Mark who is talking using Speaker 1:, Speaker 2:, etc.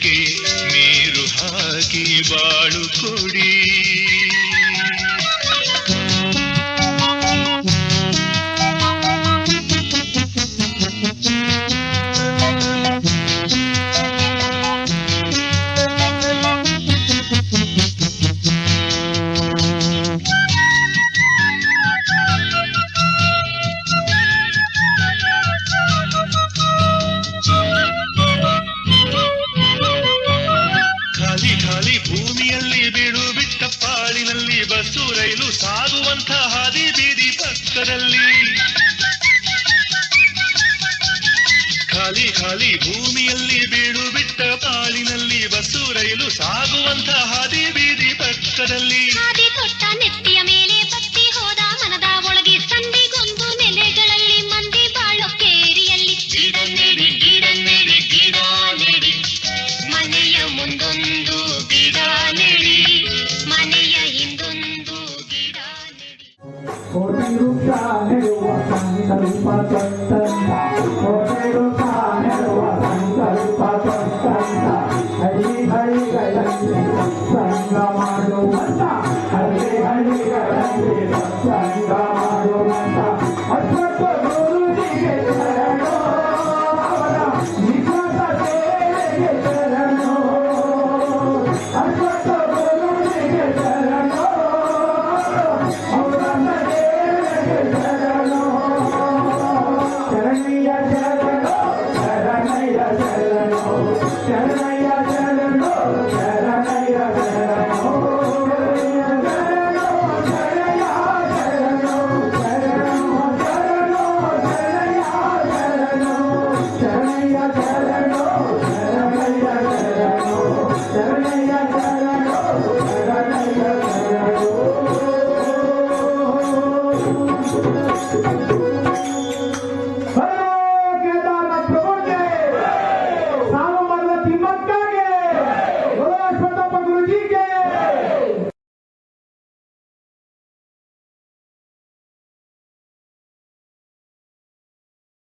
Speaker 1: ಬಯಕೆ ನೀರು ಹಾಕಿ ಬಾಳು ಕೊಡಿ. ಭೂಮಿಯಲ್ಲಿ ಬೀಡು ಬಿಟ್ಟ ಪಾಳಿನಲ್ಲಿ ಬಸ್ಸು ರೈಲು ಸಾಗುವಂಥ ಹಾದಿ ಬೀದಿ ಪಕ್ಕದಲ್ಲಿ ಖಾಲಿ ಖಾಲಿ ಭೂಮಿಯಲ್ಲಿ ಬೀಡು ಬಿಟ್ಟ ಪಾಳಿನಲ್ಲಿ ಬಸ್ಸು ರೈಲು ಸಾಗುವಂಥ ಹಾದಿ ಬೀದಿ ಪಕ್ಕದಲ್ಲಿ
Speaker 2: ಹಾದಿ ತೊಟ್ಟ ನೆತ್ತಿಯ ಮೇಲೆ ಬತ್ತಿ ಹೋದ ಮನದ ಒಳಗೆ ಸಂದಿಗೊಂದು ನೆಲೆಗಳಲ್ಲಿ ಮಂದಿ ಬಾಳೋ ಕೇರಿಯಲ್ಲಿ ಗಿಡ ನೆಡಿ ಗಿಡ ನೆಡಿ ಗಿಡ ನೆಡಿ ಮನೆಯ ಮುಂದೊಂದು ಗಿಡ ನೆಡಿ ಮನೆಯ ಹಿಂದೊಂದು ಗಿಡ ನೆಡಿ.
Speaker 3: ಕೋಟಿ ವೃಕ್ಷ ನೆಡುವ ಸಂಕಲ್ಪ ತೊಟ್ಟಂತ ಕೋಟಿ ವೃಕ್ಷ ನೆಡುವ ಸಂಕಲ್ಪ ತೊಟ್ಟಂತ ಹಳ್ಳಿ ಹಳ್ಳಿಗಳಲ್ಲಿ ಸತ್ಸಂಗ ಮಾಡುವಂತ ಹಳ್ಳಿ ಹಳ್ಳಿಗಳಲ್ಲಿ ಸತ್ಸಂಗ ಮಾಡುವಂತ ಅಶ್ವತ್ಥ ಗುರುಜಿಗೆ ಶರಣೋ ಅವರ ನಿಜವಾದ ಸೇವೆಗೆ ಶರಣೋ ಅಶ್ವತ್ಥ ಗುರುಜಿಗೆ ಶರಣೋ ಅವರ ಸೇವೆಗೆ ಶರಣೋ ಶರಣಯ್ಯ ಶರಣೋ ಶರಣಯ್ಯ ಶರಣೋ ಶರಣಯ್ಯ